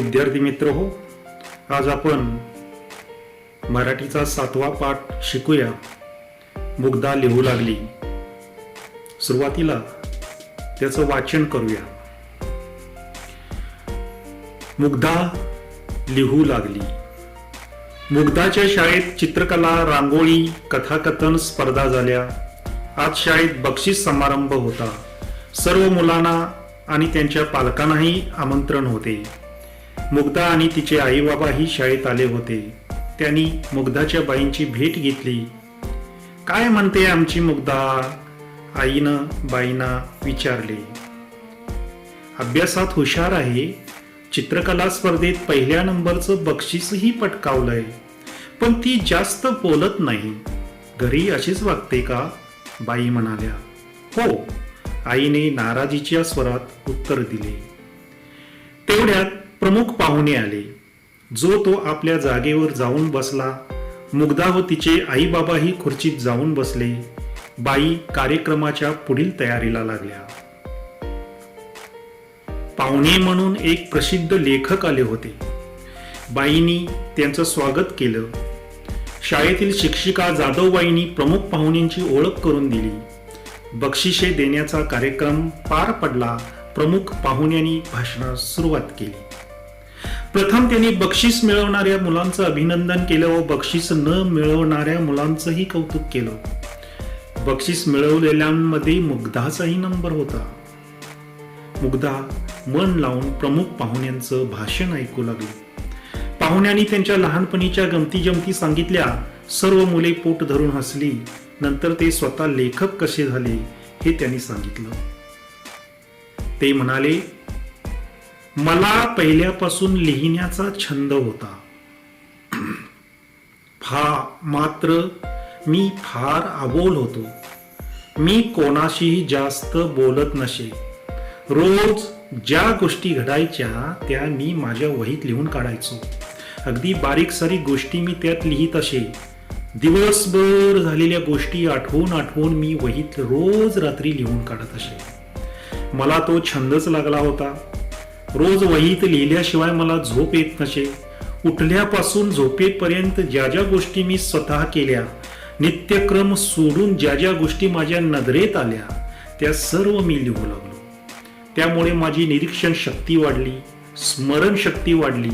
विद्यार्थी मित्र हो, आज आपण मराठीचा 7वा पाठ शिकूया. मुग्धा लिहू लागली. सुरुवातीला त्याचं वाचन करूया. मुग्धा लिहू लागली. मुग्धाच्या शाळेत चित्रकला, रांगोळी, कथाकथन स्पर्धा झाल्या. आज शाळेत बक्षीस समारंभ होता. सर्व मुलांना आणि त्यांच्या पालकांनाही आमंत्रण होते. मुग्धा आणि तिचे आई बाबाही शाळेत आले होते. त्यांनी मुग्धाच्या बाईंची भेट घेतली. काय म्हणते आमची मुग्धा? आईनं बाईंना विचारले. अभ्यासात हुशार आहे. चित्रकला स्पर्धेत पहिल्या नंबरचं बक्षीसही पटकावलंय. पण ती जास्त बोलत नाही. घरी अशीच वागते का? बाई म्हणाल्या. हो, आईने नाराजीच्या स्वरात उत्तर दिले. तेवढ्यात प्रमुख पाहुणे आले. जो तो आपल्या जागेवर जाऊन बसला. मुग्धा व तिचे आई बाबाही खुर्चीत जाऊन बसले. बाई कार्यक्रमाच्या पुढील तयारीला लागल्या. पाहुणे म्हणून एक प्रसिद्ध लेखक आले होते. बाईंनी त्यांचं स्वागत केलं. शाळेतील शिक्षिका जाधवबाईंनी प्रमुख पाहुण्यांची ओळख करून दिली. बक्षिसे देण्याचा कार्यक्रम पार पडला. प्रमुख पाहुण्यांनी भाषणास सुरुवात केली. प्रथम त्यांनी बक्षीस मिळवणाऱ्या मुलांचं अभिनंदन केलं व बक्षीस न मिळवणाऱ्या मुलांचंही कौतुक केलं. बक्षीस मिळवलेल्यांमध्ये मुग्धाचाही नंबर होता. मुग्धा मन लावून प्रमुख पाहुण्यांचं भाषण ऐकू लागली. पाहुण्यांनी त्यांच्या लहानपणीच्या गमती जमती सांगितल्या. सर्व मुले पोट धरून हसली. नंतर ते स्वतः लेखक कसे झाले हे त्यांनी सांगितलं. ते म्हणाले, मला पहिल्यापासून लिहिण्याचा छंद होता. मात्र मी फार अबोल होतो. मी कोणाशीही जास्त बोलत नसे. रोज ज्या गोष्टी घडायच्या त्या मी माझ्या वहीत लिहून काढायचो. अगदी बारीक सारीक गोष्टी मी त्यात लिहित असे. दिवसभर झालेल्या गोष्टी आठवून मी वहीत रोज रात्री लिहून काढत असे. मला तो छंदच लागला होता. रोज वहीत लिहिल्याशिवाय मला झोप येत नसे. उठल्यापासून झोपेपर्यंत ज्या ज्या गोष्टी मी स्वतः केल्या, नित्यक्रम सोडून ज्या ज्या गोष्टी माझ्या नजरेत आल्या, त्या सर्व मी लिहू लागलो. त्यामुळे माझी निरीक्षण शक्ती वाढली, स्मरण शक्ती वाढली,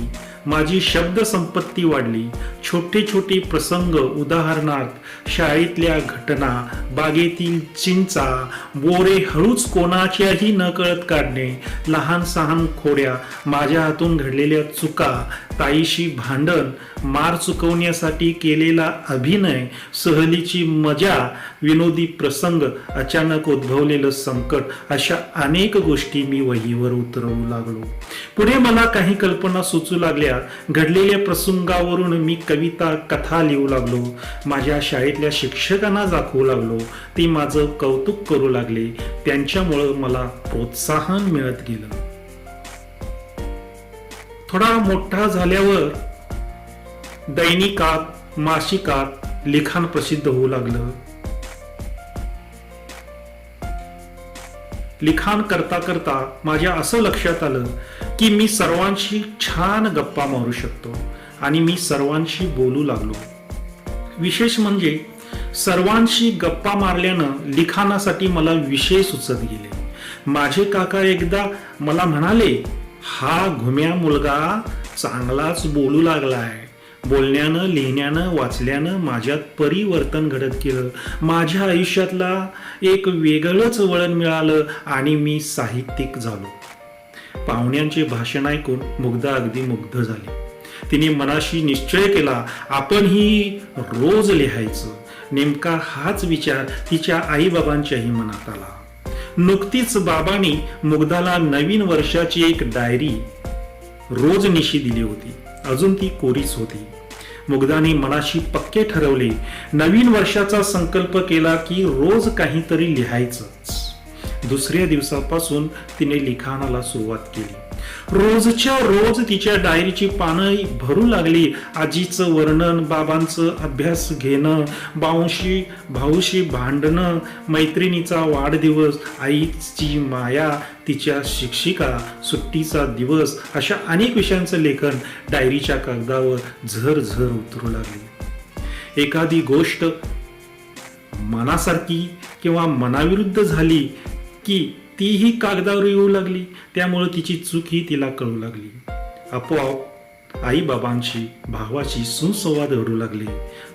माझी शब्द संपत्ती वाढली. छोटे छोटे प्रसंग, उदाहरणार्थ शाळेतल्या घटना, बागेतील चिंचा, बोरे हळूच कोणाच्याही न कळत काढणे, लहान सहान खोड्या, माझ्या हातून घडलेल्या चुका, ताईशी भांडण, मार चुकवण्यासाठी केलेला अभिनय, सहलीची मजा, विनोदी प्रसंग, अचानक उद्भवलेलं संकट, अशा अनेक गोष्टी मी वहीवर उतरवू लागलो. पुढे मला काही कल्पना सुचू लागल्या. घडलेल्या प्रसंगावरून मी कविता, कथा लिहू लागलो. माझ्या शाळेतल्या शिक्षकांना दाखवू लागलो. ते माझं कौतुक करू लागले. त्यांच्यामुळं मला प्रोत्साहन मिळत गेलं. थोडा मोठा झाल्यावर दैनिकात, मासिकात लिखाण प्रसिद्ध होऊ लागलं. लिखाण करता करता माझ्या असं लक्षात आलं की मी सर्वांशी छान गप्पा मारू शकतो आणि मी सर्वांशी बोलू लागलो. विशेष म्हणजे सर्वांशी गप्पा मारल्यानं लिखाणासाठी मला विषय सुचत गेले. माझे काका एकदा मला म्हणाले, हा घुम्या मुलगा चांगलाच बोलू लागलाय. बोलण्यानं, लिहिण्यानं, वाचल्यानं माझ्यात परिवर्तन घडत गेलं. माझ्या आयुष्यातला एक वेगळंच वळण मिळालं आणि मी साहित्यिक झालो. पाहुण्यांचे भाषण ऐकून मुग्धा अगदी मुग्ध झाली. तिने मनाशी निश्चय केला, आपणही रोज लिहायचं. नेमका हाच विचार तिच्या आई बाबांच्याही मनात आला. नुकतीच बाबांनी मुग्धाला नवीन वर्षाची एक डायरी रोजनिशी दिली होती. अजून ती कोरीच होती. मुग्धाने मनाशी पक्के ठरवले. नवीन वर्षाचा संकल्प केला की रोज काहीतरी लिहायचंच. दुसऱ्या दिवसापासून तिने लिखाणाला सुरुवात केली. रोजच्या रोज तिच्या डायरीची पानं भरू लागली. आजीचं वर्णन, बाबांचं अभ्यास घेणं, भाऊशी भांडणं, मैत्रिणीचा वाढदिवस, आईची माया, तिच्या शिक्षिका, सुट्टीचा दिवस, अशा अनेक विषयांचं लेखन डायरीच्या कागदावर झरझर उतरू लागले. एखादी गोष्ट मनासारखी किंवा मनाविरुद्ध झाली की तीही कागदावर येऊ लागली. त्यामुळे तिची चूक ही तिला कळू लागली. आपोआप आई बाबांची, भावाची सुसंवाद घडू लागले.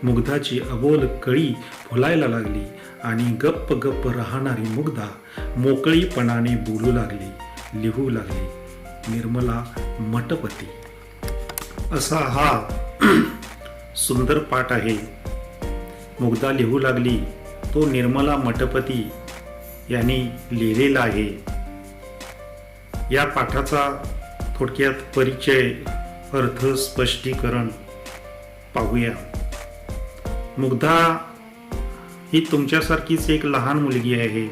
मुग्धाची अबोल कळी फुलायला लागली आणि गप्प गप्प राहणारी मुग्धा मोकळीपणाने बोलू लागली, लिहू लागली. निर्मला मठपती असा हा सुंदर पाठ आहे. मुग्धा लिहू लागली तो निर्मला मठपती यांनी लिहिलेला आहे. या पाठाचा थोडक्यात परिचय, अर्थ, स्पष्टीकरण पाहूया. मुग्धा ही तुमच्यासारखीच एक लहान मुलगी आहे.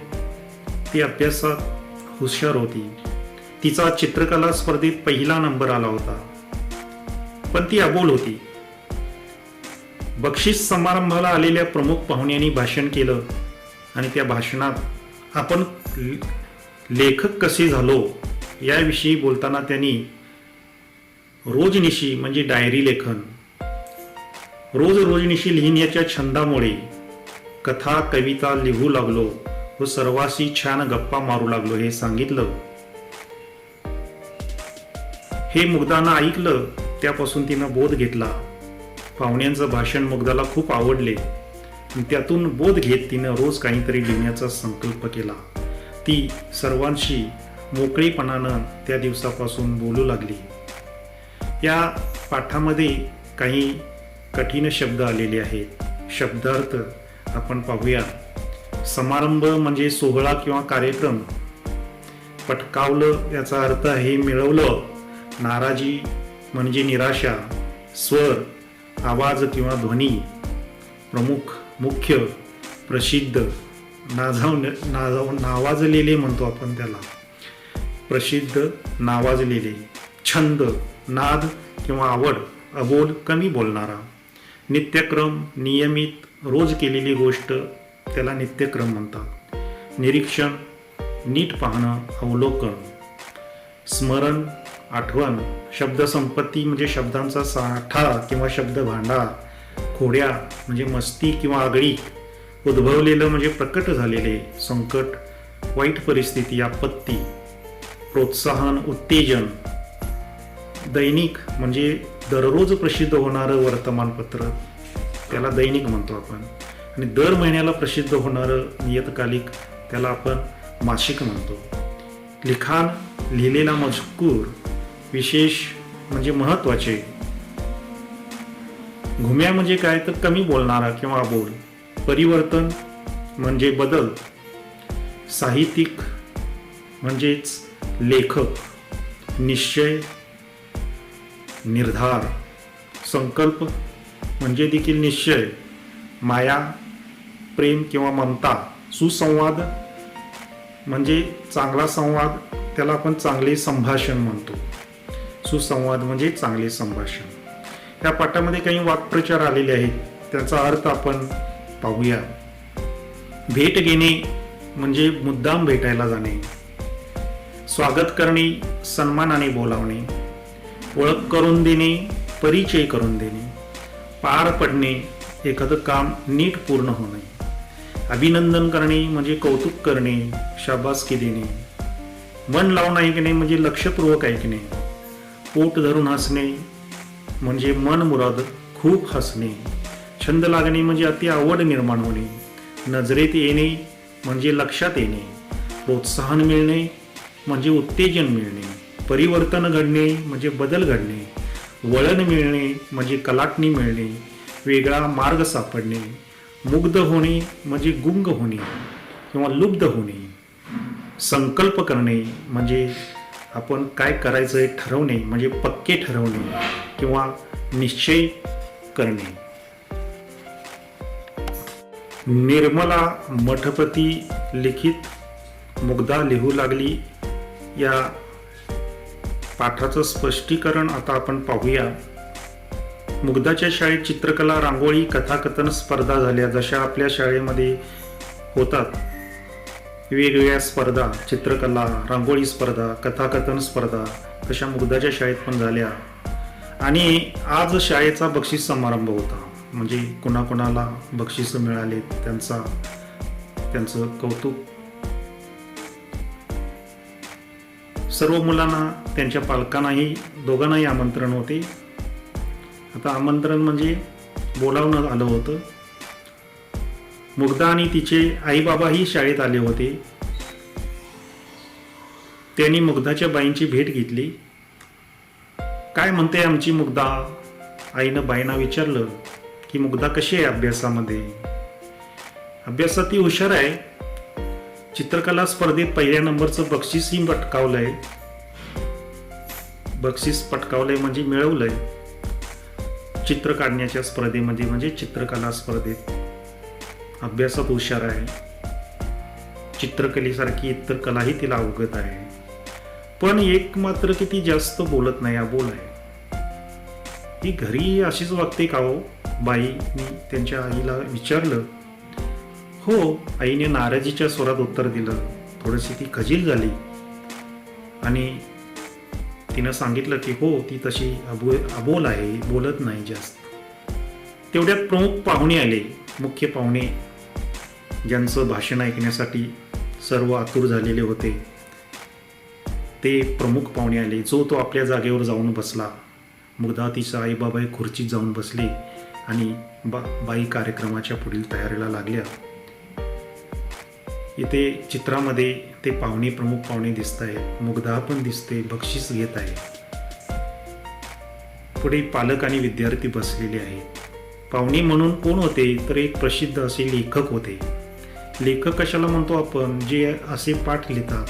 ती अभ्यासात हुशार होती. तिचा चित्रकला स्पर्धेत पहिला नंबर आला होता. पण ती अबोल होती. बक्षीस समारंभाला आलेल्या प्रमुख पाहुण्यांनी भाषण केलं आणि त्या भाषणात आपण लेखक कसे झालो याविषयी बोलताना त्यांनी रोजनिशी म्हणजे डायरी लेखन, रोजनिशी लिहिण्याच्या छंदामुळे कथा कविता लिहू लागलो व सर्वांशी छान गप्पा मारू लागलो हे सांगितलं. हे मुग्धानं ऐकलं. त्यापासून तिनं बोध घेतला. पाहुण्यांचं भाषण मुग्धाला खूप आवडले. त्यातून बोध घेत तिनं रोज काहीतरी लिहिण्याचा संकल्प केला. ती सर्वांशी मोकळेपणानं त्या दिवसापासून बोलू लागली. या पाठामध्ये काही कठीण शब्द आलेले आहेत. शब्दार्थ आपण पाहूया. समारंभ म्हणजे सोहळा किंवा कार्यक्रम. पटकावलं याचा अर्थ आहे मिळवलं. नाराजी म्हणजे निराशा. स्वर, आवाज किंवा ध्वनी. प्रमुख, मुख्य, प्रसिद्ध, नावाजलेले म्हणतो आपण त्याला. प्रसिद्ध, नावाजलेले. छंद, नाद किंवा आवड. अबोल, कमी बोलणारा. नित्यक्रम, नियमित, रोज केलेली गोष्ट त्याला नित्यक्रम म्हणतात. निरीक्षण, नीट पाहणं, अवलोकन. स्मरण, आठवण. शब्दसंपत्ती म्हणजे शब्दांचा साठा किंवा शब्द भांडार. खोड्या म्हणजे मस्ती किंवा आगळी. उद्भवलेलं म्हणजे प्रकट झालेले. संकट, वाईट परिस्थिती, आपत्ती. प्रोत्साहन, उत्तेजन. दैनिक म्हणजे दररोज प्रसिद्ध होणारं वर्तमानपत्र, त्याला दैनिक म्हणतो आपण. आणि दर महिन्याला प्रसिद्ध होणारं नियतकालिक, त्याला आपण मासिक म्हणतो. लिखाण, लिहिलेला मजकूर. विशेष म्हणजे महत्वाचे. घुम्या म्हणजे काय तर कमी बोलणारा किंवा अबोल. परिवर्तन म्हणजे बदल. साहित्यिक म्हणजेच लेखक. निश्चय, निर्धार. संकल्प म्हणजे देखील निश्चय. माया, प्रेम किंवा ममता. सुसंवाद म्हणजे चांगला संवाद, त्याला आपण चांगले संभाषण म्हणतो. सुसंवाद म्हणजे चांगले संभाषण. या पाठामध्ये काही वाक्प्रचार आलेले आहेत, त्याचा अर्थ आपण पाहूया. भेट घेणे म्हणजे मुद्दाम भेटायला जाणे. स्वागत करणे, सन्मानाने बोलावणे. ओळख करून देणे, परिचय करून देणे. पार पडणे, एखादं काम नीट पूर्ण होणे. अभिनंदन करणे म्हणजे कौतुक करणे, शाबासकी देणे. मन लावून ऐकणे म्हणजे लक्षपूर्वक ऐकणे. पोट धरून हसणे म्हणजे मन मुराद खूप हसणे. छंद लागणे म्हणजे अति आवड निर्माण होणे. नजरेत येणे म्हणजे लक्षात येणे. प्रोत्साहन मिळणे म्हणजे उत्तेजन मिळणे. परिवर्तन घडणे म्हणजे बदल घडणे. वळण मिळणे म्हणजे कलाटणी मिळणे. वेगळा मार्ग सापडणे. मुग्ध होणे म्हणजे गुंग होणे किंवा लुब्ध होणे. संकल्प करणे म्हणजे आपण काय करायचं हे ठरवणे म्हणजे पक्के ठरवणे किंवा निश्चय करणे. निर्मला मठपती लिखित मुग्धा लिहू लागली या पाठाचं स्पष्टीकरण आता आपण पाहूया. मुग्धाच्या शाळेत चित्रकला, रांगोळी, कथाकथन स्पर्धा झाल्या. जशा आपल्या शाळेमध्ये होतात वेगवेगळ्या स्पर्धा, चित्रकला, रांगोळी स्पर्धा, कथाकथन स्पर्धा, तशा मुग्धाच्या शाळेत पण झाल्या. आणि आज शाळेचा बक्षीस समारंभ होता. म्हणजे कुणाकुणाला बक्षीस मिळाले त्यांचं कौतुक. सर्व मुलांना, त्यांच्या पालकांनाही, दोघांनाही आमंत्रण होते. आता आमंत्रण म्हणजे बोलावण्यात आलं होतं. मुग्धा आणि तिचे आई बाबाही शाळेत आले होते. त्यांनी मुग्धाच्या बाईंची भेट घेतली. काय म्हणते आमची मुग्धा? आईनं बाईंना विचारलं की मुग्धा कशी आहे अभ्यासामध्ये? अभ्यासात ती हुशार आहे. चित्रकला स्पर्धेत पहिल्या नंबरचं बक्षीसही पटकावलंय. बक्षीस पटकावलंय म्हणजे मिळवलंय. चित्र काढण्याच्या स्पर्धेमध्ये म्हणजे चित्रकला स्पर्धेत. अभ्यासात हुशार आहे. चित्रकलेसारखी इतर कलाही तिला अवगत आहे. पण एक मात्र की ती जास्त बोलत नाही, अबोल आहे. ती घरी अशीच वागते का हो? बाईंनी त्यांच्या आईला विचारलं. हो, आईने नाराजीच्या स्वरात उत्तर दिलं. थोडीशी ती खजील झाली आणि तिनं सांगितलं की हो, ती तशी अबोल आहे, बोलत नाही जास्त. तेवढ्यात प्रमुख पाहुणे आले. मुख्य पाहुणे ज्यांचं भाषण ऐकण्यासाठी सर्व आतुर झालेले होते, ते प्रमुख पाहुणे आले. जो तो आपल्या जागेवर जाऊन बसला. मुग्धा तिचा आई बाबा खुर्चीत जाऊन बसले आणि बाई कार्यक्रमाच्या पुढील तयारीला लागल्या. इथे चित्रामध्ये ते पाहुणे, प्रमुख पाहुणे दिसत आहेत. मुग्धा पण दिसते, बक्षीस घेत आहे. पुढे पालक आणि विद्यार्थी बसलेले आहेत. पाहुणे म्हणून कोण होते? तर एक प्रसिद्ध असे लेखक होते. लेखक कशाला म्हणतो आपण? जे असे पाठ लिहितात,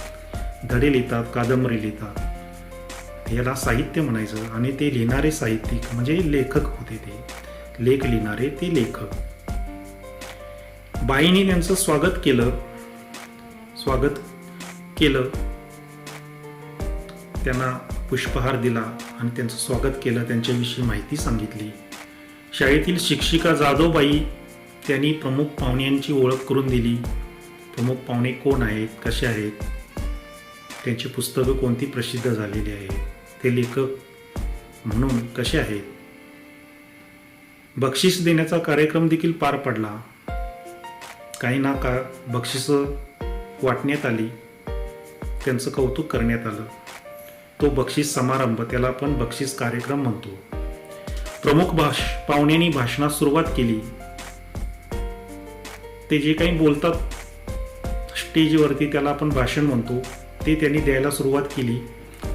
धडे लिहितात, कादंबरी लिहितात, याला साहित्य म्हणायचं. आणि ते लिहिणारे साहित्यिक म्हणजे लेखक होते. ते लेख लिहिणारे ते लेखक. बाईंनी त्यांचं स्वागत केलं. त्यांना पुष्पहार दिला आणि त्यांचं स्वागत केलं. त्यांच्याविषयी माहिती सांगितली. शाळेतील शिक्षिका जाधवबाई त्यांनी प्रमुख पाहुण्यांची ओळख करून दिली. प्रमुख पाहुणे कोण आहेत, कसे आहेत, त्यांची पुस्तकं कोणती प्रसिद्ध झालेली आहेत, ते लेखक म्हणून कसे आहेत. बक्षीस देण्याचा कार्यक्रम देखील पार पडला. काही ना का बक्षिसं वाटण्यात आली. त्यांचं कौतुक करण्यात आलं. तो बक्षीस समारंभ, त्याला आपण बक्षीस कार्यक्रम म्हणतो. प्रमुख पाहुण्यांनी भाषणास सुरुवात केली. ते जे काही बोलतात स्टेजवरती त्याला आपण भाषण म्हणतो, ते त्यांनी द्यायला सुरुवात केली.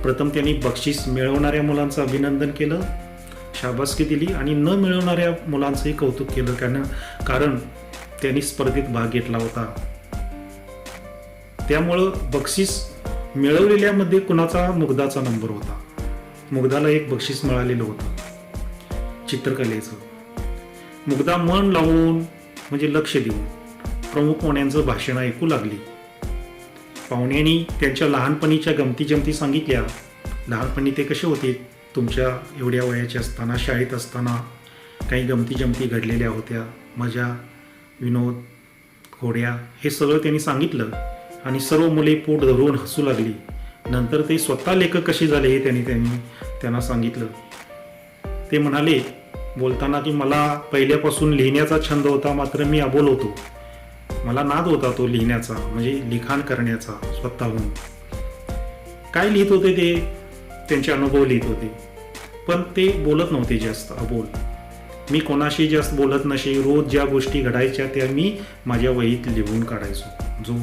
प्रथम त्यांनी बक्षीस मिळवणाऱ्या मुलांचं अभिनंदन केलं, शाबासकी दिली आणि न मिळवणाऱ्या मुलांचंही कौतुक केलं. कारण त्यांनी स्पर्धेत भाग घेतला होता. त्यामुळं बक्षीस मिळवलेल्यामध्ये कुणाचा? मुग्धाचा नंबर होता. मुग्धाला एक बक्षीस मिळालेलं होतं चित्रकलेचं. मुग्धा मन लावून म्हणजे लक्ष देऊन प्रमुख पाहुण्यांचं भाषण ऐकू लागली. पाहुण्यांनी त्यांच्या लहानपणीच्या गमती जमती सांगितल्या. लहानपणी ते कसे होते, तुमच्या एवढ्या वयाचे असताना, शाळेत असताना काही गमती जमती घडलेल्या होत्या, मजा, विनोद, घोड्या, हे सगळं त्यांनी सांगितलं. आणि सर्व मुले पोट धरून हसू लागली. नंतर ते स्वतः लेखक कसे झाले हे त्यांना सांगितलं. ते म्हणाले बोलताना की मला पहिल्यापासून लिहिण्याचा छंद होता, मात्र मी अबोल होतो. मला नाद होता तो लिहिण्याचा, म्हणजे लिखाण करण्याचा स्वतःहून. काय लिहित होते ते त्यांचे अनुभव लिहित होते, पण ते बोलत नव्हते जास्त, अबोल. मी कोणाशी जास्त बोलत नसे. रोज ज्या गोष्टी घडायच्या त्या मी माझ्या वहीत लिहून काढायचो. जो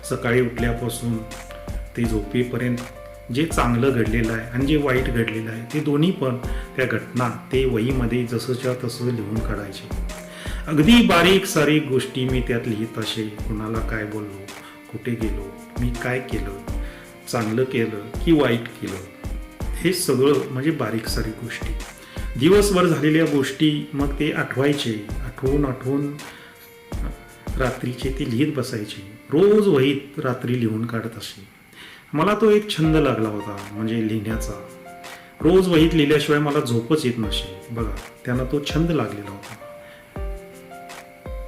सकाळी उठल्यापासून ते झोपेपर्यंत जे चांगलं घडलेलं आहे आणि जे वाईट घडलेलं आहे ते दोन्ही पण त्या घटना ते वहीमध्ये जसंच्या तसं लिहून काढायचे. अगदी बारीक सारीक गोष्टी मी त्यात लिहित असे. कुणाला काय बोललो, कुठे गेलो, मी काय केलं, चांगलं केलं की वाईट केलं, हे सगळं म्हणजे बारीक सारीक गोष्टी. दिवसभर झालेल्या गोष्टी मग ते आठवायचे. आठवून रात्रीचे ते लिहित बसायचे. रोज वहीत रात्री लिहून काढत असे. मला तो एक छंद लागला होता, म्हणजे लिहिण्याचा. रोज वहीत लिहिल्याशिवाय मला झोपच येत नसे बघा. त्यांना तो छंद लागलेला होता.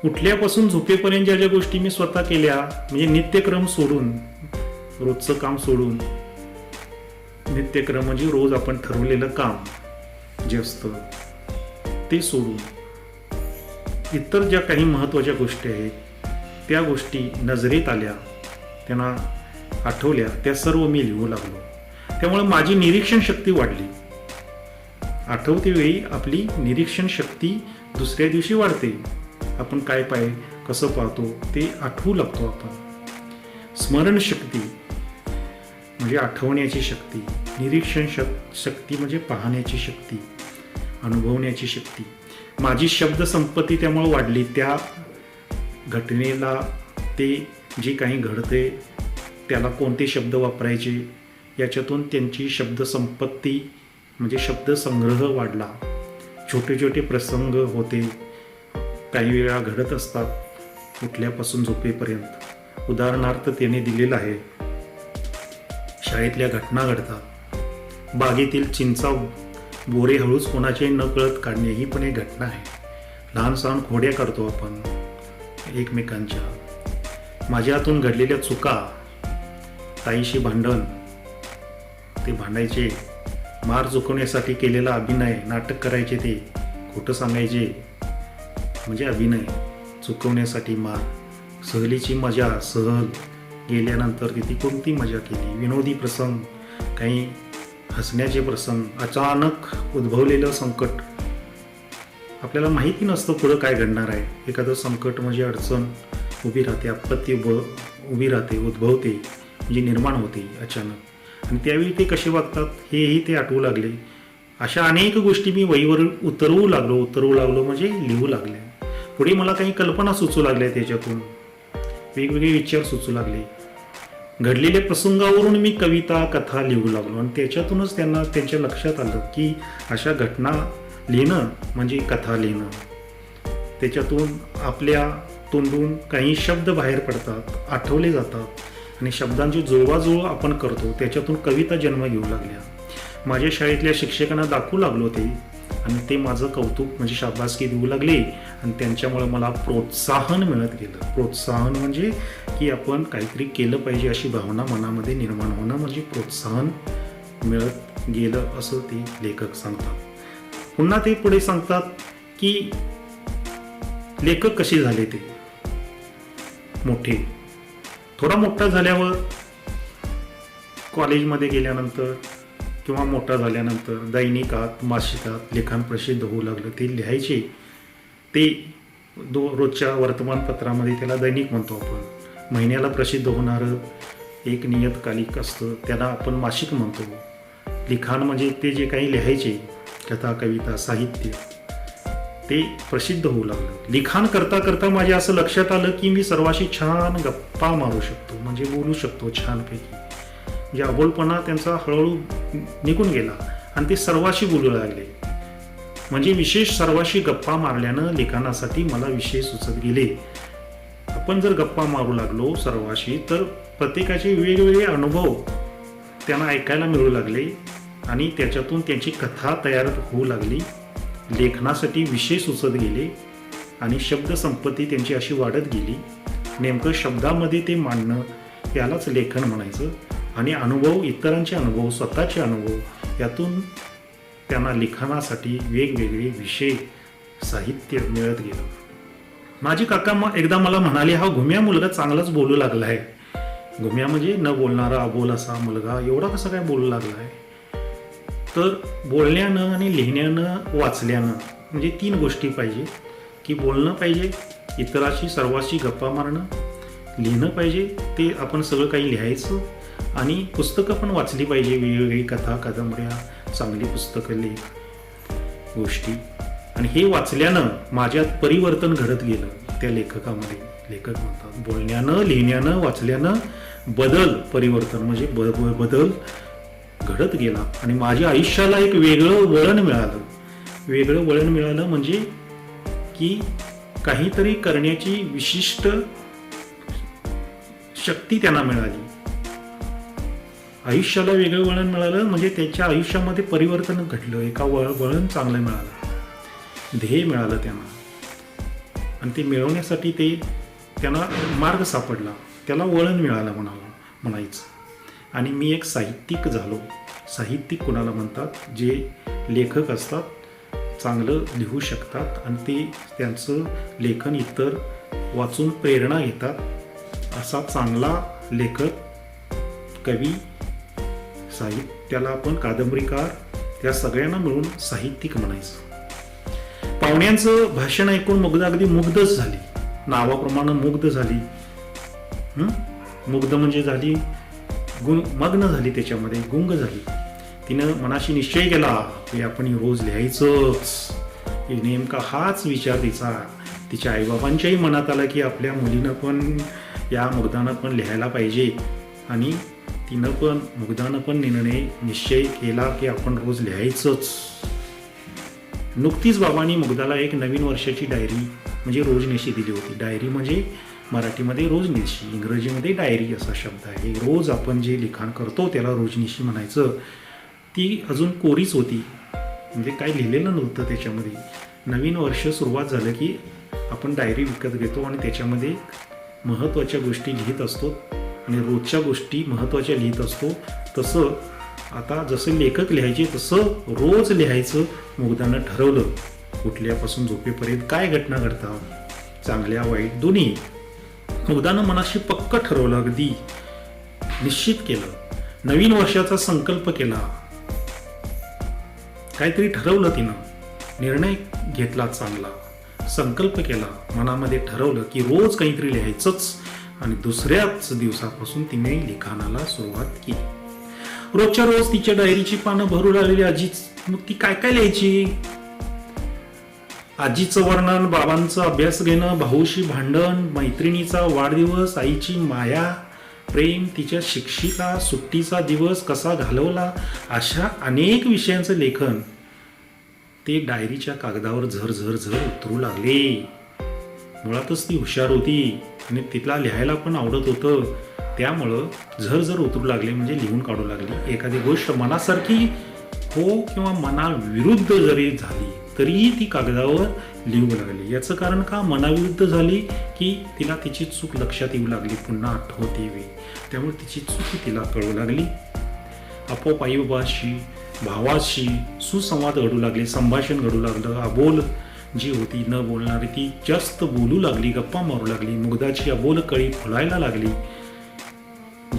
उठल्यापासून झोपेपर्यंत ज्या ज्या गोष्टी मी स्वतः केल्या, म्हणजे नित्यक्रम सोडून, रोजचं काम सोडून, नित्यक्रम म्हणजे रोज आपण ठरवलेलं काम जे असतं ते सोडून इतर ज्या काही महत्त्वाच्या गोष्टी आहेत त्या गोष्टी नजरेत आल्या, त्यांना आठवल्या, त्या सर्व मी लिहू लागलो. त्यामुळे माझी निरीक्षण शक्ती वाढली. आठवते वेळी आपली निरीक्षण शक्ती दुसऱ्या दिवशी वाढते. आपण काय कसं पाहतो ते आठवू लागतो आपण. स्मरणशक्ती म्हणजे आठवण्याची शक्ती, निरीक्षण शक्ती म्हणजे पाहण्याची शक्ती, अनुभवण्याची शक्ती. माझी शब्द संपत्ती त्यामुळे वाढली. त्या घटनेला, ते जे काही घडते त्याला कोणते शब्द वापरायचे याच्यातून त्यांची शब्द संपत्ती म्हणजे शब्द संग्रह वाढला. छोटे छोटे प्रसंग होते, काही वेळा घडत असतात उठल्यापासून झोपेपर्यंत. उदाहरणार्थ त्याने दिलेलं आहे, शाळेतल्या घटना घडतात. बागेतील चिंचा बोरे हळूच कोणाचे न कळत काढणे ही पण एक घटना आहे. लहान सहान खोड्या करतो आपण एकमेकांच्या. माझ्या हातून घडलेल्या चुका, ताईशी भांडण, ते भांडायचे, मार चुकवण्यासाठी केलेला अभिनय, नाटक करायचे, ते खोटं सांगायचे म्हणजे अभिनय, चुकवण्यासाठी मार, सहलीची मजा, सहल गेल्यानंतर किती कोणती मजा केली, विनोदी प्रसंग, काही हसण्याचे प्रसंग, अचानक उद्भवलेलं संकट. आपल्याला माहिती नसतं पुढं काय घडणार आहे. एखादं संकट म्हणजे अडचण उभी राहते, आपत्ती उभी राहते, उद्भवते, म्हणजे निर्माण होते अचानक. आणि त्यावेळी ते कसे वागतात हेही ते आठवू लागले. अशा अनेक गोष्टी मी वहीवर उतरवू लागलो म्हणजे लिहू लागले. पुढे मला काही कल्पना सुचू लागल्या, त्याच्यातून वेगवेगळे विचार सुचू लागले. घडलेल्या प्रसंगावरून मी कविता, कथा लिहू लागलो. आणि त्याच्यातूनच त्यांच्या लक्षात आलं की अशा घटना लिहिणं म्हणजे कथा लिहिणं. त्याच्यातून आपल्या तोंडून काही शब्द बाहेर पडतात, आठवले जातात, आणि शब्दांची जुळवाजुळव आपण करतो. त्याच्यातून कविता जन्म घेऊ लागल्या. माझ्या शाळेतल्या शिक्षकांना दाखवू लागलो ते, आणि ते माझं कौतुक म्हणजे शाबासकी देऊ लागले. आणि त्यांच्यामुळे मला प्रोत्साहन मिळत गेलं. प्रोत्साहन म्हणजे की आपण काहीतरी केलं पाहिजे अशी भावना मनामध्ये निर्माण होणं म्हणजे प्रोत्साहन मिळत गेलं, असं ते लेखक सांगतात. पुन्हा ते पुढे सांगतात की लेखक कसे झाले ते मोठे. थोडा मोठा झाल्यावर, कॉलेजमध्ये गेल्यानंतर किंवा मोठा झाल्यानंतर दैनिकात, मासिकात लिखाण प्रसिद्ध होऊ लागलं. ते लिहायचे, ते रोजच्या वर्तमानपत्रामध्ये, त्याला दैनिक म्हणतो आपण. महिन्याला प्रसिद्ध होणारं एक नियतकालिक असतं, त्याला आपण मासिक म्हणतो. लिखाण म्हणजे ते जे काही लिहायचे, कथा, कविता, साहित्य, ते प्रसिद्ध होऊ लागलं. लिखाण करता करता माझ्या असं लक्षात आलं की मी सर्वांशी छान गप्पा मारू शकतो, म्हणजे बोलू शकतो छानपैकी. म्हणजे अबोलपणा त्यांचा हळूहळू निघून गेला आणि ते सर्वांशी बोलू लागले. म्हणजे विशेष सर्वांशी गप्पा मारल्यानं लिखाणासाठी मला विषय सुचत गेले. आपण जर गप्पा मारू लागलो सर्वांशी तर प्रत्येकाचे वेगवेगळे अनुभव त्यांना ऐकायला मिळू लागले आणि त्याच्यातून त्यांची कथा तयार होऊ लागली. लेखनासाठी विषय सुचत गेले आणि शब्दसंपत्ती त्यांची अशी वाढत गेली. नेमकं शब्दामध्ये ते मांडणं यालाच लेखन म्हणायचं. आणि अनुभव, इतरांचे अनुभव, स्वतःचे अनुभव, यातून त्यांना लिखाणासाठी वेगवेगळे विषय, साहित्य मिळत गेलं. माझे काका एकदा मला म्हणाले, हा घुम्या मुलगा चांगलाच बोलू लागला आहे. घुम्या म्हणजे न बोलणारा, अबोल असा मुलगा एवढा कसा काय बोलू लागला आहे. तर बोलण्यानं आणि लिहिण्यानं, वाचल्यानं म्हणजे 3 गोष्टी पाहिजे, की बोलणं पाहिजे, इतराशी सर्वांशी गप्पा मारणं, लिहिणं पाहिजे, ते आपण सगळं काही लिहायचं, आणि पुस्तकं पण वाचली पाहिजे, वेगवेगळी कथा, कादंबऱ्या, चांगली पुस्तकं, लेख, गोष्टी. आणि हे वाचल्यानं माझ्यात परिवर्तन घडत गेलं त्या लेखकामध्ये. लेखक म्हणतात बोलण्यानं, लिहिण्यानं, वाचल्यानं परिवर्तन म्हणजे बदल घडत गेला. आणि माझ्या आयुष्याला एक वेगळं वळण मिळालं म्हणजे की काहीतरी करण्याची विशिष्ट शक्ती त्यांना मिळाली. आयुष्याला वेगळं वळण मिळालं म्हणजे त्याच्या आयुष्यामध्ये परिवर्तन घडलं, एका वळण चांगलं मिळालं, ध्येय मिळालं त्यांना, आणि ते मिळवण्यासाठी त्यांना मार्ग सापडला, त्याला वळण मिळालं म्हणायचं. आणि मी एक साहित्यिक झालो. साहित्यिक कोणाला म्हणतात? जे लेखक असतात, चांगलं लिहू शकतात आणि ते त्यांचं लेखन इतर वाचून प्रेरणा घेतात, असा चांगला लेखक, कवी, साहित्याला आपण कादंबरीकार, त्या सगळ्यांना मिळून साहित्यिक म्हणायचं. पाहुण्यांचं भाषण ऐकून मुग्धा अगदी मुग्धच झाली, नावाप्रमाणे मुग्ध झाली. मुग्ध म्हणजे झाली, मग्न झाली, त्याच्यामध्ये गुंग झाली. तिनं मनाशी निश्चय केला की आपण रोज लिहायचंच. नेमका हाच विचार तिच्या आईबाबांच्याही मनात आला की आपल्या मुलीनं पण, या मुग्धानं पण लिहायला पाहिजे. आणि मुग्धानं पण निश्चय केला की आपण रोज लिहायचंच. नुकतीच बाबांनी मुग्धाला एक नवीन वर्षाची डायरी म्हणजे रोजनिशी दिली होती. डायरी म्हणजे मराठीमध्ये रोजनिशी, इंग्रजीमध्ये डायरी असा शब्द आहे. रोज आपण जे लिखाण करतो त्याला रोजनिशी म्हणायचं. ती अजून कोरीच होती, म्हणजे काय लिहिलेलं नव्हतं त्याच्यामध्ये. नवीन वर्ष सुरुवात झालं की आपण डायरी विकत घेतो आणि त्याच्यामध्ये महत्त्वाच्या गोष्टी लिहित असतो आणि रोजच्या गोष्टी महत्त्वाच्या लिहित असतो. तसं आता जसं लेखक लिहायचे तसं रोज लिहायचं मुग्धानं ठरवलं. उठल्यापासून झोपेपर्यंत काय घटना घडतात, चांगल्या वाईट दोन्ही. मुग्धानं मनाशी पक्क ठरवलं, अगदी निश्चित केलं, नवीन वर्षाचा संकल्प केला, काहीतरी ठरवलं तिनं, निर्णय घेतला, चांगला संकल्प केला, मनामध्ये ठरवलं की रोज काहीतरी लिहायचंच. आणि दुसऱ्याच दिवसापासून तिने लिखाणाला सुरुवात केली. रोजच्या रोज तिच्या डायरीची पानं भरू लागलेली आजीच. मग ती काय काय लिहायची? आजीचं वर्णन, बाबांचं अभ्यास घेणं, भाऊशी भांडण, मैत्रिणीचा वाढदिवस, आईची माया, प्रेम, तिच्या शिक्षिका, सुट्टीचा दिवस कसा घालवला, अशा अनेक विषयांचं लेखन ते डायरीच्या कागदावर झर उतरू लागले. मुळातच ती हुशार होती आणि तिला लिहायला पण आवडत होतं, त्यामुळं झर उतरू लागले म्हणजे लिहून काढू लागली. एखादी गोष्ट मनासारखी हो किंवा मनाविरुद्ध जरी झाली तरीही ती कागदावर लिहू लागली. याचं कारण का? मनाविरुद्ध झाली की तिला तिची चूक लक्षात येऊ लागली, पुन्हा आठवत यावी, त्यामुळे तिची चूक तिला कळू लागली. आपोआप आईबाबाशी, भावाशी सुसंवाद घडू लागले, संभाषण घडू लागलं. अबोल जी होती, न बोलणारी, ती जास्त बोलू लागली, गप्पा मारू लागली. मुग्धाची अबोल कळी फुलायला लागली.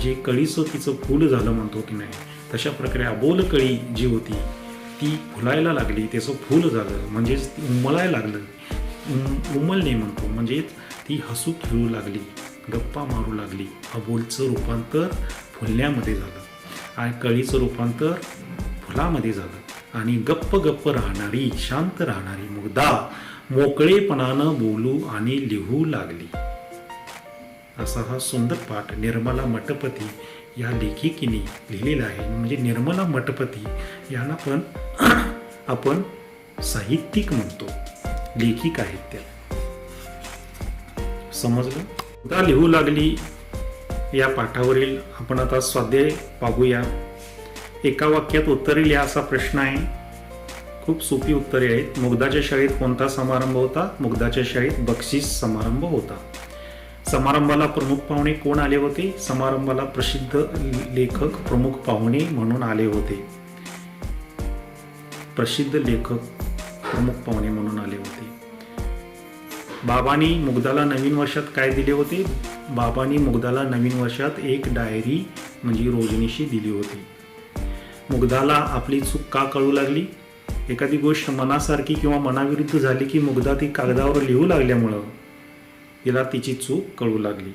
जे कळीचं तिचं फूल झालं म्हणतो की नाही, तशा प्रकारे अबोल कळी जी होती ती फुलायला लागली, त्याचं फूल झालं, म्हणजेच ती उमलायला लागलं. उमलणे म्हणतो, म्हणजेच ती हसू खेळू लागली, गप्पा मारू लागली. अबोलचं रूपांतर फुलण्यामध्ये झालं आणि कळीचं रूपांतर फुलामध्ये झालं. आणि गप्प राहणारी, शांत राहणारी मुग्धा मोकळेपणानं बोलू आणि लिहू लागली. असा हा सुंदर पाठ निर्मला मठपती या लेखिकेने लिहिलेला आहे. म्हणजे निर्मला मठपती यांना पण आपण साहित्यिक म्हणतो, लेखिक आहेत त्या. समजलं? मुग्धा लिहू लागली या पाठावरील आपण आता स्वाध्याय पाहूया. एका वाक्यात उत्तरे लिहा असा प्रश्न आहे. खूप सोपी उत्तरे आहेत. मुग्धाच्या शाळेत कोणता समारंभ होता? मुग्धाच्या शाळेत बक्षीस समारंभ होता. समारंभाला प्रमुख पाहुणे कोण आले होते? समारंभाला प्रसिद्ध लेखक प्रमुख पाहुणे म्हणून आले होते. प्रसिद्ध लेखक प्रमुख पाहुणे म्हणून आले होते. बाबांनी मुग्धाला नवीन वर्षात काय दिले होते? बाबांनी मुग्धाला नवीन वर्षात एक डायरी म्हणजे रोजनिशी दिली होती. मुग्धाला आपली चूक का कळू लागली? एखादी गोष्ट मनासारखी किंवा मनाविरुद्ध झाली की मुग्धा ती कागदावर लिहू लागल्यामुळं तिला तिची चूक कळू लागली.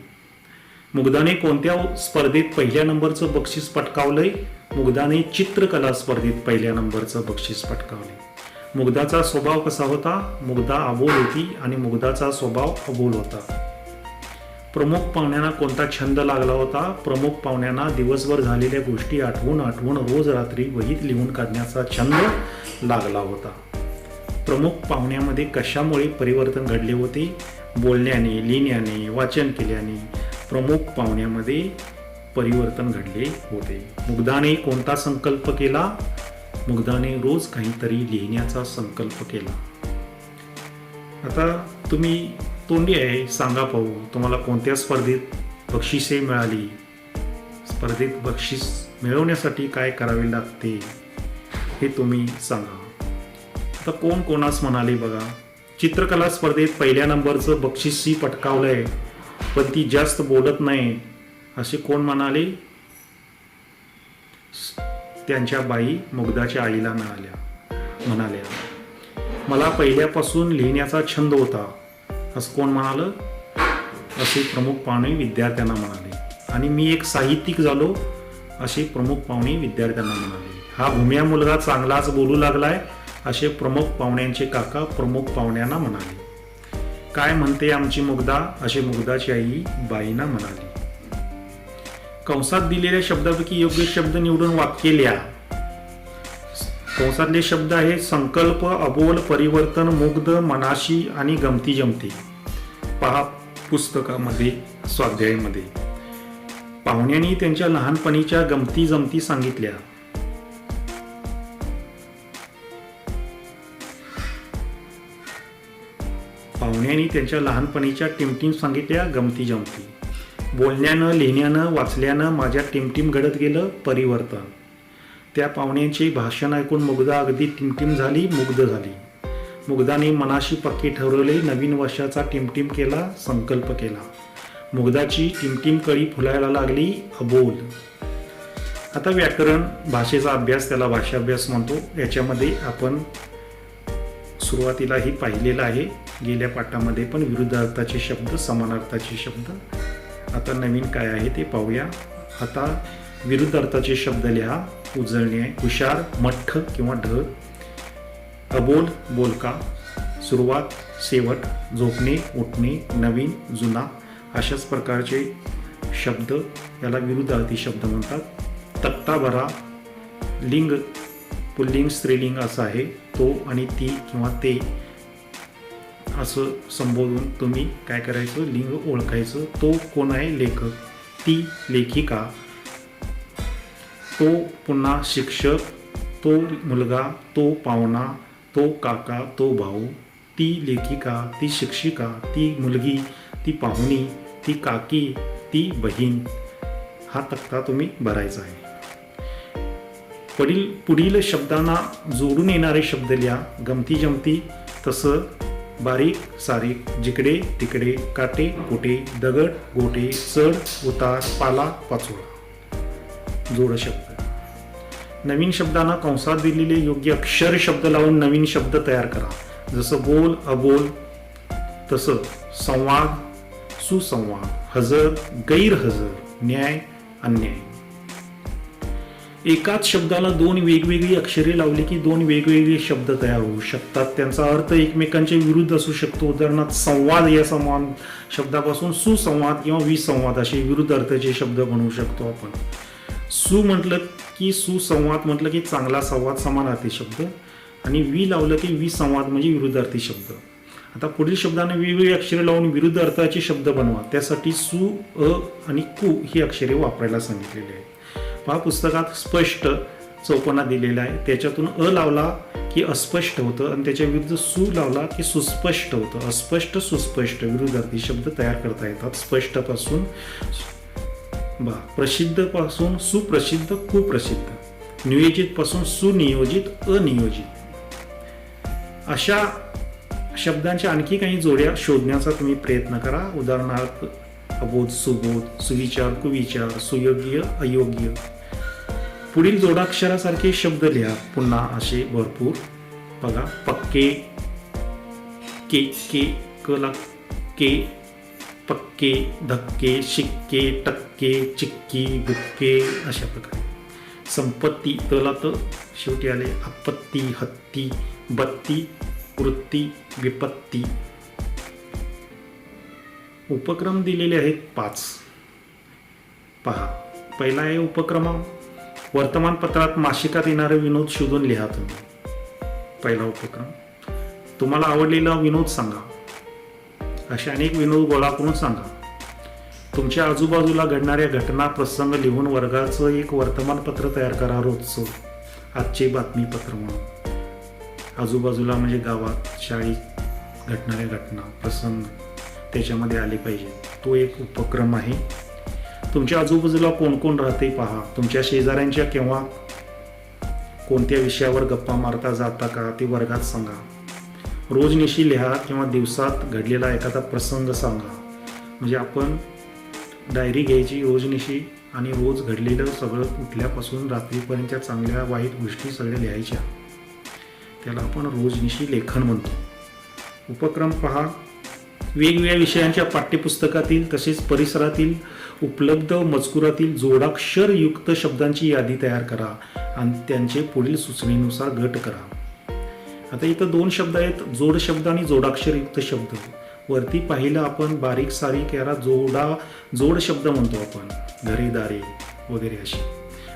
मुग्धाने कोणत्या स्पर्धेत पहिल्या नंबरचं बक्षीस पटकावलंय? मुग्धाने चित्रकला स्पर्धेत पहिल्या नंबरचं बक्षीस पटकावले. मुग्धाचा स्वभाव कसा होता? मुग्धा अबोल होती आणि मुग्धाचा स्वभाव अबोल होता. प्रमुख पाहुण्यांना कोणता छंद लागला होता? प्रमुख पाहुण्यांना दिवसभर झालेल्या गोष्टी आठवून रोज रात्री वहीत लिहून काढण्याचा छंद लागला होता. प्रमुख पाहुण्यामध्ये कशामुळे परिवर्तन घडले होते? बोलण्याने, लिहिण्याने, वाचन केल्याने प्रमुख पाहुण्यामध्ये परिवर्तन घडले होते. मुग्धाने कोणता संकल्प केला? मुग्धाने रोज काहीतरी लिहिण्याचा संकल्प केला. आता तुम्ही तोंडी आहे, सांगा पाहू तुम्हाला कोणत्या स्पर्धेत बक्षिसे मिळाली? स्पर्धेत बक्षीस मिळवण्यासाठी काय करावे लागते हे तुम्ही सांगा. आता कोण कोणास म्हणाले बघा. चित्रकला स्पर्धेत पहिल्या नंबरचं बक्षीसही पटकावलंय, पण ती जास्त बोलत नाही असे कोण म्हणाले? त्यांच्या बाई मुग्धाच्या आईला म्हणाल्या. मला पहिल्यापासून लिहिण्याचा छंद होता असं कोण म्हणालं? असे प्रमुख पाहुणे विद्यार्थ्यांना म्हणाले. आणि मी एक साहित्यिक झालो असे प्रमुख पाहुणे विद्यार्थ्यांना म्हणाले. हा भूम्या मुलगा चांगलाच बोलू लागलाय असे प्रमुख पाहुण्यांचे काका प्रमुख पाहुण्यांना म्हणाले. काय म्हणते आमची मुग्धा असे मुग्धाची आई बाईंना म्हणाली. कंसात दिलेल्या शब्दापैकी योग्य शब्द निवडून वाक्य लिहा. कंसातले शब्द आहे संकल्प, अबोल, परिवर्तन, मुग्ध, मनाशी आणि गमती जमती. पहा पुस्तकामध्ये स्वाध्यायामध्ये. पाहुण्यांनी त्यांच्या लहानपणीच्या गमती जमती सांगितल्या. पाहुण्यांनी त्यांच्या लहानपणीच्या टिमटिम सांगितल्या, गमती जमती. बोलण्यानं, लिहिण्यानं, वाचल्यानं माझ्या टिमटिम घडत गेलं परिवर्तन. त्या पाहुण्यांचे भाषण ऐकून मुग्धा अगदी टिमटिम झाली, मुग्ध झाली. मुग्धाने मनाशी पक्के ठरवले, नवीन वर्षाचा टिमटिम केला, संकल्प केला. मुग्धाची टिमटिम कळी फुलायला लागली, अबोल. आता व्याकरण भाषेचा अभ्यास, त्याला भाषाभ्यास म्हणतो. याच्यामध्ये आपण सुरुवातीलाही पाहिलेलं आहे गेल्या पाठामध्ये पण, विरुद्ध अर्थाचे शब्द, समान अर्थाचे शब्द. आता नवीन काय आहे ते पाहूया. आता विरुद्ध अर्थाचे शब्द लिहा. उजळणे, हुशार, मठ्ठ किंवा ढ. अबोल, बोलका. सुरुवात, शेवट. झोपणे, उठणे, नवीन, जुना. अशाच प्रकारचे शब्द याला विरुद्ध अर्थी शब्द म्हणतात. तक्ता भरा. लिंग पुल्लिंग स्त्रीलिंग असं आहे. तो आणि ती किंवा ते असं संबोधून तुम्ही काय करायचं, लिंग ओळखायचं. तो कोण आहे? लेखक. ती लेखिका. तो पुन्हा शिक्षक. तो मुलगा. तो पाहुणा. तो काका. तो भाऊ. ती लेखिका. ती शिक्षिका. ती मुलगी. ती पाहुणी. ती काकी. ती बहीण. हा तक्ता तुम्ही भरायचा आहे. पुढील शब्दांना जोडून येणारे शब्द लिहा. गमती जमती, तसं, बारीक सारीक, जिकडे तिकडे, काटे कुटे, दगड गोटे, चढ उतार, पाला पाचोळा. जोड शब्द. नवीन शब्दांना कंसात दिलेले योग्य अक्षर शब्द लावून नवीन शब्द तयार करा. जसं बोल, अबोल. तसं संवाद, सुसंवाद. हजर, गैरहजर. न्याय, अन्याय. एकाच शब्दाला दोन वेगवेगळी अक्षरे लावली की दोन वेगवेगळे शब्द तयार होऊ शकतात. त्यांचा अर्थ एकमेकांच्या विरुद्ध असू शकतो. उदाहरणार्थ संवाद या संवाद शब्दापासून सुसंवाद किंवा विसंवाद असे विरुद्ध अर्थाचे शब्द बनवू शकतो आपण. सु म्हटलं की सुसंवाद म्हटलं की चांगला संवाद, समानार्थी शब्द. आणि वि लावलं की विसंवाद म्हणजे विरुद्ध अर्थी शब्द. आता पुढील शब्दाने वेगवेगळी अक्षरे लावून विरुद्ध अर्थाचे शब्द बनवा. त्यासाठी सु, अ आणि कु ही अक्षरे वापरायला सांगितलेली आहेत. पहा पुस्तकात स्पष्ट चौकोना दिलेला आहे. त्याच्यातून अ लावला की अस्पष्ट होतं आणि त्याच्या विरुद्ध सु लावला की सुस्पष्ट होतं. अस्पष्ट, सुस्पष्ट विरुद्धार्थी शब्द तयार करता येतात. स्पष्टपासून प्रसिद्ध पासून सुप्रसिद्ध, कुप्रसिद्ध. नियोजित पासून सुनियोजित, अनियोजित. अशा शब्दांच्या आणखी काही जोड्या शोधण्याचा तुम्ही प्रयत्न करा. उदाहरणार्थ अबोध, सुबोध, सुविचार, कुविचार, सुयोग्य, अयोग्य. पुढील जोडाक्षरासारखे शब्द लिहा. पुन्हा असे भरपूर बघा. पक्के, के के, कला के, पक्के, धक्के, शिक्के, टक्के, चिक्की, बुक्के अशा प्रकारे. संपत्ती, तला त शेवटी आले. आपत्ती, हत्ती, बत्ती, वृत्ती, विपत्ती. उपक्रम दिलेले आहेत 5. पहा, पहिला आहे उपक्रम. वर्तमानपत्रात, मासिकात येणारे विनोद शोधून लिहा तुम्ही. पहिला उपक्रम. तुम्हाला आवडलेला विनोद सांगा. असे अनेक विनोद गोळा करून सांगा. तुमच्या आजूबाजूला घडणाऱ्या घटना प्रसंग लिहून वर्गाचं एक वर्तमानपत्र तयार करा रोजचं, आजचे बातमीपत्र म्हणून. आजूबाजूला म्हणजे गावात शाळेत घडणाऱ्या घटना प्रसंग त्याच्यामध्ये आले पाहिजे. तो एक उपक्रम आहे. तुमच्या आजूबाजूला कोण कोण राहते पहा. तुमच्या शेजाऱ्यांच्या किंवा कोणत्या विषयावर गप्पा मारता जाता का ते वर्गात सांगा. रोजनिशी लिहा किंवा दिवसात घडलेला एखादा प्रसंग सांगा. म्हणजे आपण डायरी घ्यायची रोजनिशी आणि रोज घडलेलं सगळं उठल्यापासून रात्रीपर्यंतच्या चांगल्या वाईट गोष्टी सगळ्या लिहायच्या. त्याला आपण रोजनिशी लेखन म्हणतो. उपक्रम पहा. वेगवेगळ्या विषयांच्या पाठ्यपुस्तकातील तसेच परिसरातील उपलब्ध मजकुरातील जोडाक्षरयुक्त शब्दांची यादी तयार करा आणि त्यांचे पुढील सूचनेनुसार गट करा. आता इथं 2 शब्द आहेत, जोड शब्द आणि जोडाक्षरयुक्त शब्द. वरती पाहिलं आपण बारीक सारीक याला जोड शब्द म्हणतो आपण, घरे दारे वगैरे अशी.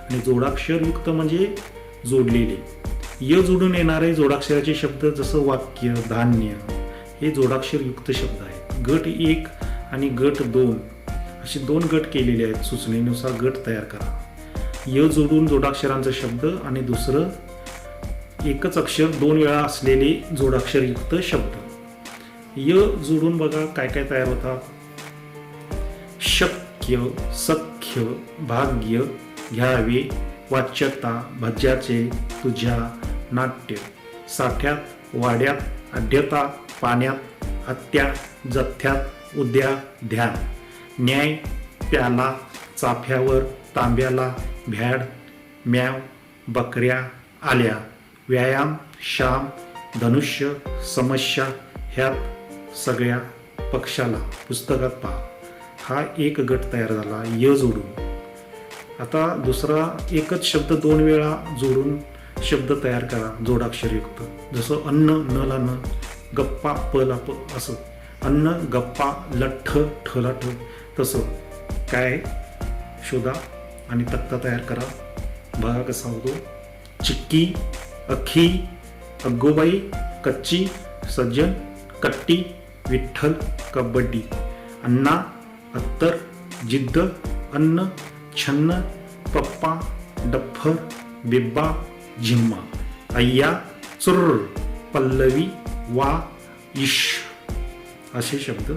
आणि जोडाक्षरयुक्त म्हणजे जोडलेले, य जोडून येणारे जोडाक्षराचे शब्द जसं वाक्य, धान्य हे जोडाक्षरयुक्त शब्द आहेत. गट 1 आणि गट 2 असे 2 गट केलेले आहेत. सूचनेनुसार गट तयार करा. य जोडून जोडाक्षरांचा शब्द आणि दुसरं एकच अक्षर 2 वेळा असलेले जोडाक्षरयुक्त शब्द. य जोडून बघा काय काय तयार होतात. शक्य, सख्य, भाग्य, घ्यावे, वाच्यता, भज्याचे, तुझ्या, नाट्य, साठ्यात, वाड्यात, आढ्यता, पाण्यात, हत्या, जथ्यात, उद्या, ध्यान, न्याय, प्याला, चाफ्यावर, तांब्याला, भ्याड, म्याव, बकऱ्या आल्या, व्यायाम, शाम, धनुष्य, समस्या, ह्यात, सगळ्या, पक्षाला, पुस्तकात पहा. हा एक गट तयार झाला य जोडून. आता दुसरा एकच शब्द 2 वेळा जोडून शब्द तयार करा जोडाक्षरयुक्त. जसं अन्न, न ला न, गप्पा, प ला प असं. अन्न, गप्पा, लठ्ठ, ठ ला ठ. तसं काय शोधा आणि तक्ता तयार करा. बघा कसा होतो. चिक्की, अख्खी, अग्गोबाई, कच्ची, सज्जन, कट्टी, विठ्ठल, कबड्डी, अण्णा, अत्तर, जिद्द, अन्न, छन्न, पप्पा, डफ्फर, बिब्बा, झिम्मा, अय्या, चुर्र, पल्लवी, वा, इश असे शब्द.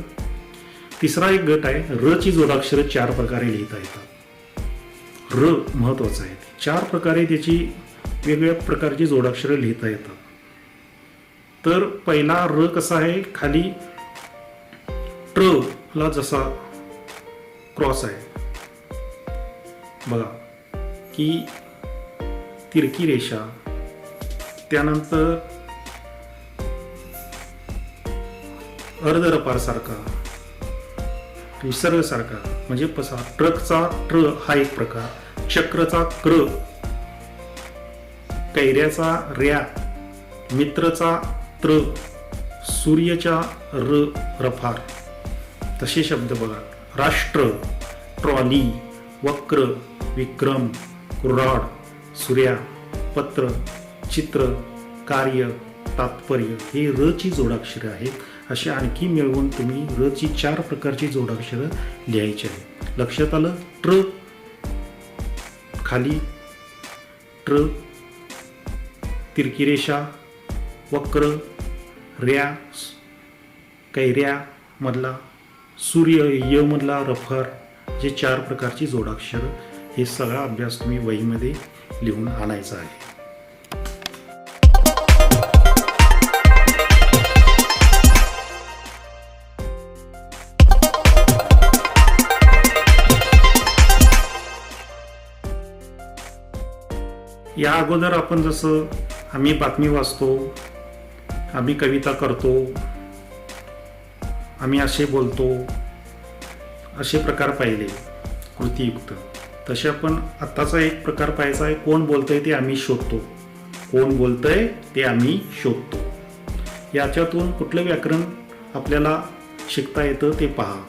तिसरा एक गट आहे. र ची जोडाक्षरं 4 प्रकारे लिहिता येतात. र महत्वाचं आहे. 4 प्रकारे त्याची वेगवेगळ्या प्रकारची जोडाक्षरं लिहिता येतात. तर पहिला र कसा आहे. खाली ट्र ला जसा क्रॉस आहे बघा की तिरकी रेषा, त्यानंतर अर्धरपारसारखा, विसर्गसारखा म्हणजे पसा. ट्रकचा ट्र हा एक प्रकार, चक्रचा क्र, कैऱ्याचा रॅ, मित्रचा त्र, सूर्याच्या र, रफार. तसे शब्द बघा. राष्ट्र, ट्रॉली, वक्र, विक्रम, कुऱ्हाड, सूर्या, पत्र, चित्र, कार्य, तात्पर्य हे र ची जोडाक्षरं आहेत. असे आणखी मिळवून तुम्ही र ची 4 प्रकारची जोडाक्षरं लिहायची आहे. लक्षात आलं. ट्र खाली, ट्र तिरकी रेषा, वक्र, रॅ, कैऱ्या मधला, सूर्य, य मधला, रफर, जे 4 प्रकारची जोडाक्षर. हे सगळा अभ्यास तुम्ही वहीमध्ये लिहून आणायचा आहे. या अगोदर आपण जसं आम्ही बातमी वाचतो, आम्ही कविता करतो, आम्ही असे बोलतो, असे प्रकार पाहिले कृतीयुक्त. तसे आपण आत्ताचा एक प्रकार पाहायचा आहे. कोण बोलतंय ते आम्ही शोधतो. कोण बोलतंय ते आम्ही शोधतो. याच्यातून कुठलं व्याकरण आपल्याला शिकता येतं ते पहा.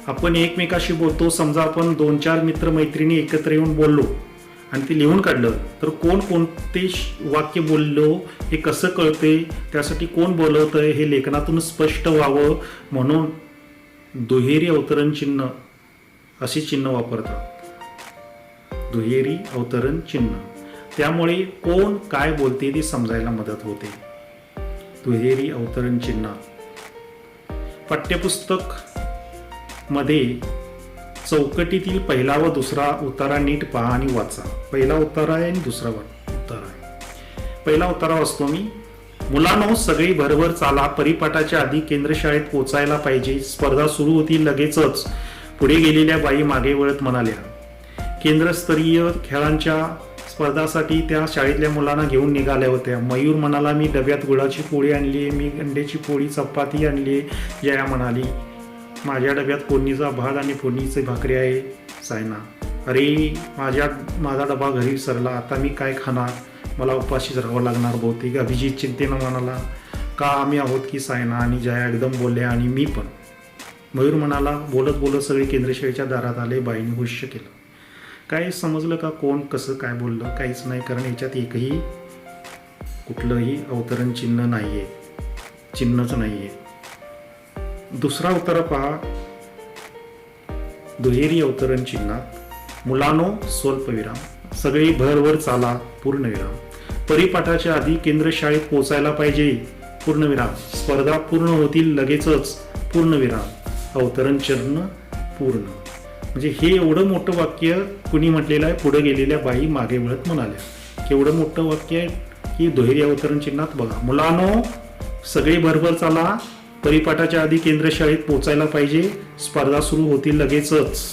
आपण एकमेकाशी बोलतो. समजा आपण 2-4 मित्र-मैत्रिणी एकत्र येऊन बोललो आणि ते लिहून काढलं तर कोण कोणते वाक्य बोललो हे कसं कळते, त्यासाठी कोण बोलवतंय हे लेखनातून स्पष्ट व्हावं म्हणून दुहेरी अवतरण चिन्ह असे चिन्ह वापरतात. दुहेरी अवतरण चिन्ह, त्यामुळे कोण काय बोलते ते समजायला मदत होते. दुहेरी अवतरण चिन्ह पाठ्यपुस्तक मध्ये चौकटीतील पहिला व दुसरा उतारा नीट पहा आणि वाचा. पहिला उतारा आहे आणि दुसरा उतारा आहे. पहिला उतारा वाचतो मी. मुलांनो, सगळी भरभर चाला, परिपाठाच्या आधी केंद्रशाळेत पोचायला पाहिजे. स्पर्धा सुरू होती लगेचच. पुढे गेलेल्या बाई मागे वळत म्हणाल्या. केंद्रस्तरीय खेळांच्या स्पर्धासाठी त्या शाळेतल्या मुलांना घेऊन निघाल्या होत्या. मयूर म्हणाला, मी डब्यात गुळाची पोळी आणली, मी अंड्याची पोळी चपाती आणली. जया म्हणाली, माझ्या डब्यात फोडणीचा भात आणि फोडणीची भाकरी आहे. सायना, अरे माझा डबा घरी विसरला, आता मी काय खाणार, मला उपाशीच राहावं लागणार बहुतेक. अभिजित चिंतेनं म्हणाला, का आम्ही आहोत की. सायना आणि जया एकदम बोलल्या, आणि मी पण. मयूर म्हणाला, बोलत बोलत सगळे केंद्रशाळेच्या दारात आले. बाईंनी हुश्य केलं. काय समजलं का कोण कसं काय बोललं? काहीच नाही, कारण याच्यात एकही कुठलंही अवतरण चिन्ह नाहीये, चिन्हच नाहीये. दुसरा उतारा पहा. दुहेरी अवतरण चिन्हात मुलांनो स्वल्पविराम, सगळी भरभर चाला पूर्णविराम, परिपाठाच्या आधी केंद्रशाळेत पोचायला पाहिजे पूर्णविराम, स्पर्धा पूर्ण होतील लगेचच पूर्णविराम, अवतरण चिन्ह पूर्ण. म्हणजे हे एवढं मोठं वाक्य कुणी म्हटलेलं आहे? पुढे गेलेल्या बाई मागे वळत म्हणाल्या. केवढं मोठं वाक्य आहे की दुहेरी अवतरण चिन्हात बघा. मुलांनो, सगळी भरभर चाला, परिपाठाच्या आधी केंद्रशाळेत पोचायला पाहिजे, स्पर्धा सुरू होतील लगेचच.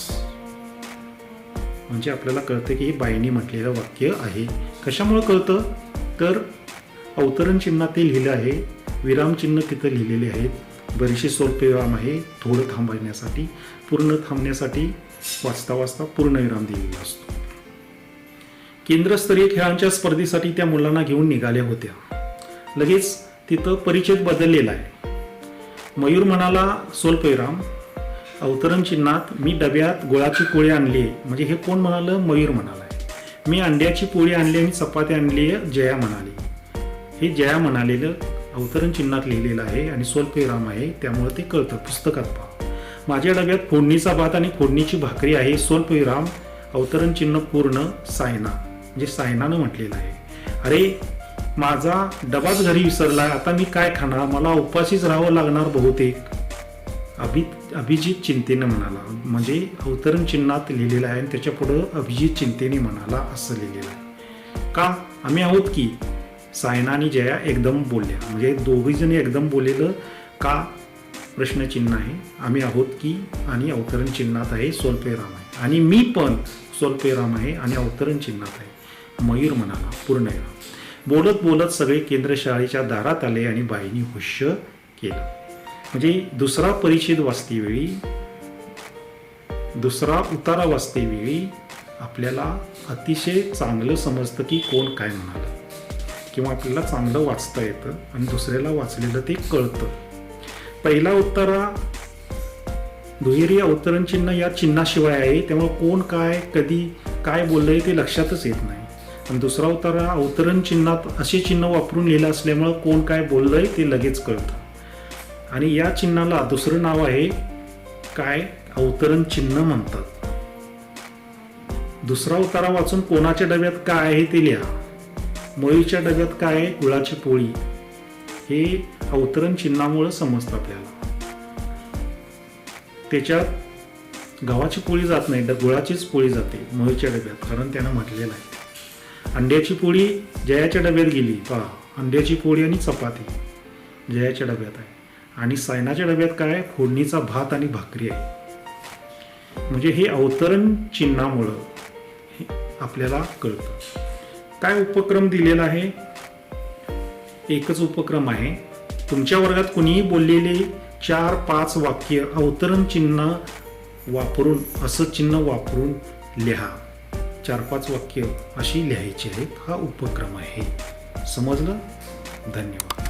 म्हणजे आपल्याला कळतं की हे बाईंनी म्हटलेलं वाक्य आहे. कशामुळे कळतं? तर अवतरण चिन्हात ते लिहिलं आहे, विरामचिन्ह तिथं लिहिलेले आहेत, बरीचशी स्वल्पविराम आहे थोडं थांबण्यासाठी, पूर्ण थांबण्यासाठी वाचता वाचता पूर्णविराम दिलेला असतो. केंद्रस्तरीय खेळांच्या स्पर्धेसाठी त्या मुलांना घेऊन निघाल्या होत्या. लगेच तिथं परिच्छेद बदललेला आहे. मयूर म्हणाला स्वल्पविराम, अवतरण चिन्हात मी डब्यात गुळाची पोळी आणली. म्हणजे हे कोण म्हणालं? मयूर म्हणालाय. मी अंड्याची पोळी आणली आणि चपाती आणली, जया म्हणाली. हे जया म्हणालेलं अवतरण चिन्हात लिहिलेलं आहे आणि स्वल्पविराम आहे, त्यामुळे ते कळतं. पुस्तकात पहा. माझ्या डब्यात फोडणीचा भात आणि फोडणीची भाकरी आहे, स्वल्पविराम, अवतरण चिन्ह पूर्ण, सायना. म्हणजे सायनानं म्हटलेलं आहे. अरे माझा डबाच घरी विसरला, आता मी काय खाणार, मला उपाशीच राहावं लागणार बहुतेक. अभिजित चिंतेने म्हणाला. म्हणजे अवतरण चिन्हात लिहिलेलं आहे आणि त्याच्या पुढं अभिजित चिंतेने म्हणाला असं लिहिलेलं आहे. का? आम्ही आहोत की. सायना आणि जया एकदम बोलल्या. म्हणजे दोघी जणी एकदम बोललेलं का? प्रश्नचिन्ह आहे. आम्ही आहोत की आणि अवतरण चिन्हात आहे स्वल्पविराम आहे, आणि मी पण स्वल्पविराम आहे आणि अवतरण चिन्हात आहे. मयूर म्हणाला पूर्णविराम. बोलत बोलत सगळे केंद्रशाळेच्या दारात आले आणि बाईंनी हुश्य केलं. म्हणजे दुसरा परिच्छेद वाचतेवेळी, दुसरा उतारा वाचतेवेळी आपल्याला अतिशय चांगलं समजतं की कोण काय म्हणालं, किंवा आपल्याला चांगलं वाचता येतं आणि दुसऱ्याला वाचलेलं ते कळतं. पहिला उतारा दुहेरी अवतरण चिन्ह या चिन्हाशिवाय आहे, त्यामुळे कोण काय कधी काय बोललंय ते लक्षातच येत नाही. आणि दुसरा उतारा अवतरण चिन्हात असे चिन्ह वापरून लिहिलं असल्यामुळे कोण काय बोललंय ते लगेच कळतं. आणि या चिन्हाला दुसरं नाव आहे काय? अवतरण चिन्ह म्हणतात. दुसरा उतारा वाचून कोणाच्या डब्यात काय आहे ते लिहा. मयूरच्या डब्यात काय आहे? गुळाची पोळी. हे अवतरण चिन्हामुळे समजतं आपल्याला. त्याच्यात गव्हाची पोळी जात नाही, गुळाचीच पोळी जाते मयूरच्या डब्यात, कारण त्यानं म्हटलेलं आहे. अंड्याची पोळी जयाच्या डब्यात गेली. पहा, अंड्याची पोळी आणि चपाती जयाच्या डब्यात आहे. आणि सायनाच्या डब्यात काय? फोडणीचा भात आणि भाकरी आहे. म्हणजे हे अवतरण चिन्हामुळं आपल्याला कळतं. काय उपक्रम दिलेला आहे? एकच उपक्रम आहे. तुमच्या वर्गात कुणीही बोललेले 4-5 वाक्य अवतरण चिन्ह वापरून, असं चिन्ह वापरून लिहा. 4-5 वाक्य अशी लिहायची आहेत. हा उपक्रम आहे. समजलं? धन्यवाद.